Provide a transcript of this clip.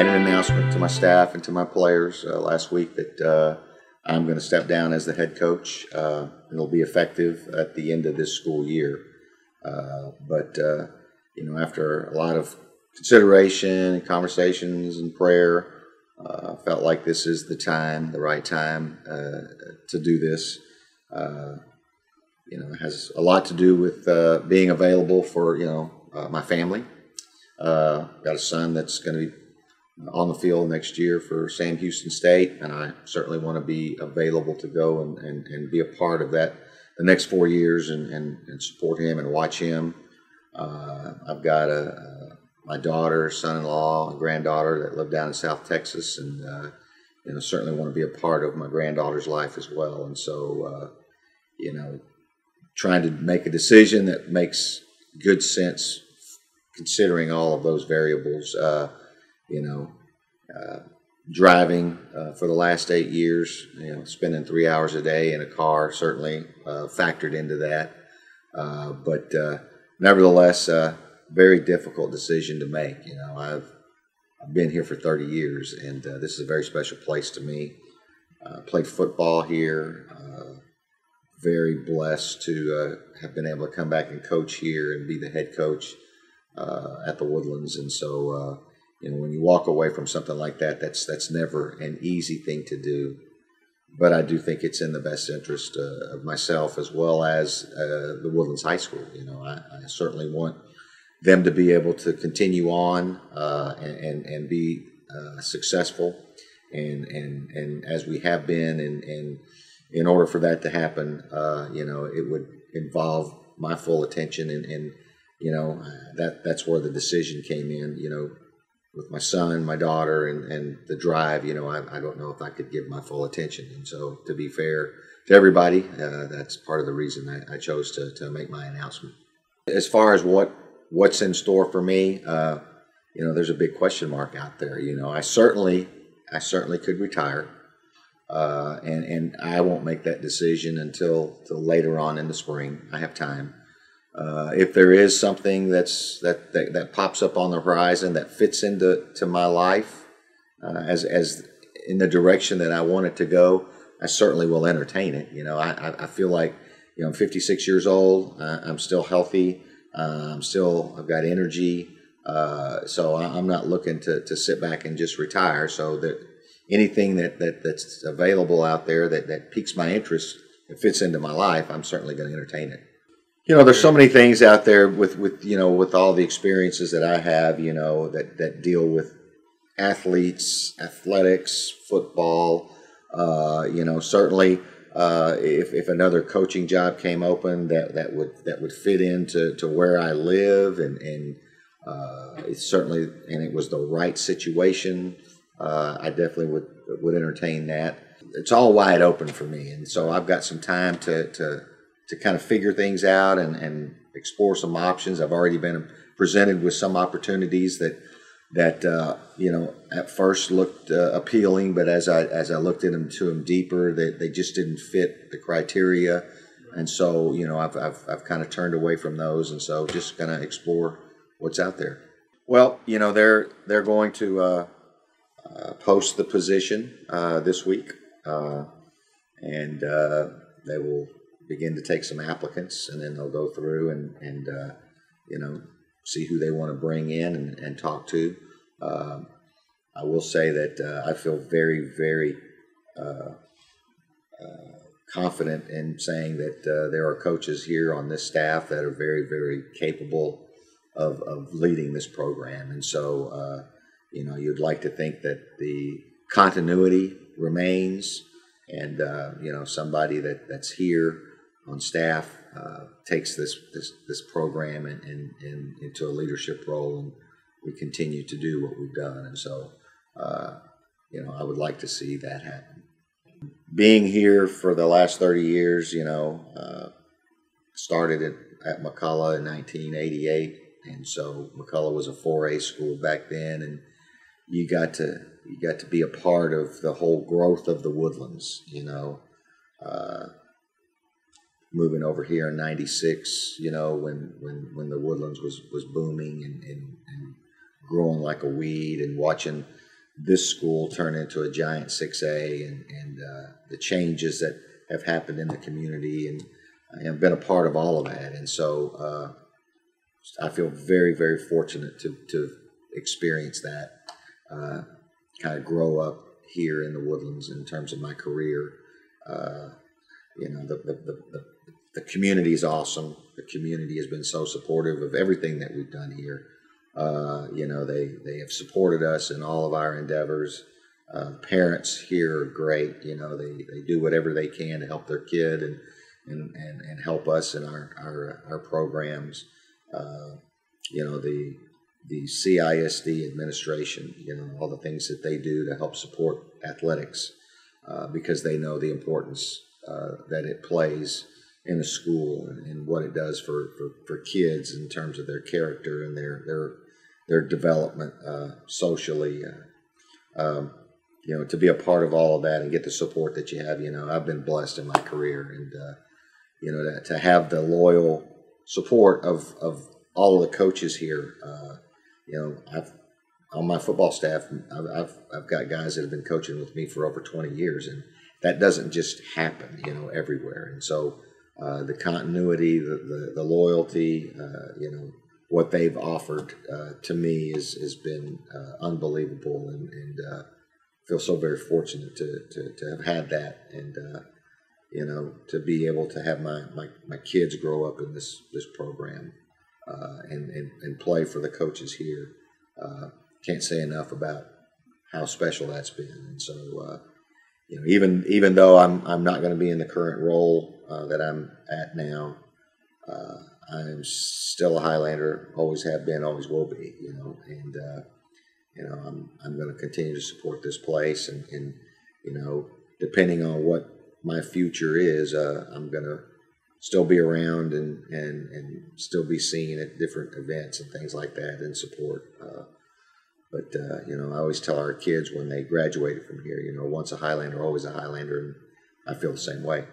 made an announcement to my staff and to my players last week that I'm going to step down as the head coach. It'll be effective at the end of this school year. But after a lot of consideration and conversations and prayer, I felt like this is the right time to do this. It has a lot to do with being available for my family. Got a son that's going to be on the field next year for Sam Houston State, and I certainly want to be available to go and be a part of that the next 4 years and support him and watch him. I've got my daughter, son-in-law, and granddaughter that live down in South Texas, and certainly want to be a part of my granddaughter's life as well. And so, trying to make a decision that makes good sense considering all of those variables. Driving for the last 8 years, spending 3 hours a day in a car certainly factored into that. But nevertheless, very difficult decision to make. I've been here for 30 years, and this is a very special place to me. Played football here. Very blessed to have been able to come back and coach here and be the head coach at the Woodlands. And so, when you walk away from something like that, that's never an easy thing to do. But I do think it's in the best interest of myself as well as the Woodlands High School. I certainly want them to be able to continue on and be successful, and as we have been, and in order for that to happen, it would involve my full attention, and that's where the decision came in. With my son, my daughter, and the drive, I don't know if I could give my full attention. And so, to be fair to everybody, that's part of the reason I chose to make my announcement. As far as what's in store for me, there's a big question mark out there. I certainly could retire, and I won't make that decision until later on in the spring. I have time. If there is something that pops up on the horizon that fits into my life as in the direction that I want it to go, I certainly will entertain it. I feel like I'm 56 years old. I'm still healthy. I've got energy. So I'm not looking to sit back and just retire. So that anything that's available out there that piques my interest, that fits into my life, I'm certainly going to entertain it. There's so many things out there with all the experiences that I have, that deal with athletes, athletics, football. Certainly, if another coaching job came open that would fit into where I live, and it's certainly, and it was the right situation, I definitely would entertain that. It's all wide open for me, and so I've got some time to kind of figure things out and explore some options. I've already been presented with some opportunities that at first looked appealing, but as I looked at them deeper, they just didn't fit the criteria, and so I've kind of turned away from those, and so just kind of explore what's out there. Well, they're going to post the position this week, and they will begin to take some applicants, and then they'll go through and see who they want to bring in and talk to. I will say that I feel very, very confident in saying that there are coaches here on this staff that are very, very capable of leading this program. And so, you'd like to think that the continuity remains, and somebody that's here on staff takes this program and into a leadership role, and we continue to do what we've done. And so, I would like to see that happen. Being here for the last 30 years, started at McCullough in 1988, and so McCullough was a 4A school back then, and you got to be a part of the whole growth of the Woodlands. Moving over here in '96, when the Woodlands was booming and growing like a weed, and watching this school turn into a giant 6A, and the changes that have happened in the community, and I have been a part of all of that. And so I feel very, very fortunate to experience that, kind of grow up here in the Woodlands in terms of my career. You know, the community is awesome. The community has been so supportive of everything that we've done here. You know, they have supported us in all of our endeavors. Parents here are great. You know, they do whatever they can to help their kid and help us in our programs. You know, the CISD administration, you know, all the things that they do to help support athletics, because they know the importance that it plays in a school, and what it does for kids in terms of their character and their development socially. You know, to be a part of all of that and get the support that you have. You know, I've been blessed in my career, and you know, to have the loyal support of all of the coaches here. You know, on my football staff, I've got guys that have been coaching with me for over 20 years, and that doesn't just happen, you know, everywhere. And so the continuity, the loyalty, you know, what they've offered to me has been unbelievable, and feel so very fortunate to have had that, and you know, to be able to have my kids grow up in this program, and play for the coaches here. Can't say enough about how special that's been. And so you know, even though I'm not going to be in the current role that I'm at now, I'm still a Highlander. Always have been, always will be. You know, and you know, I'm going to continue to support this place, and you know, depending on what my future is, I'm going to still be around and still be seen at different events and things like that, and support. But you know, I always tell our kids when they graduated from here, you know, once a Highlander, always a Highlander, and I feel the same way.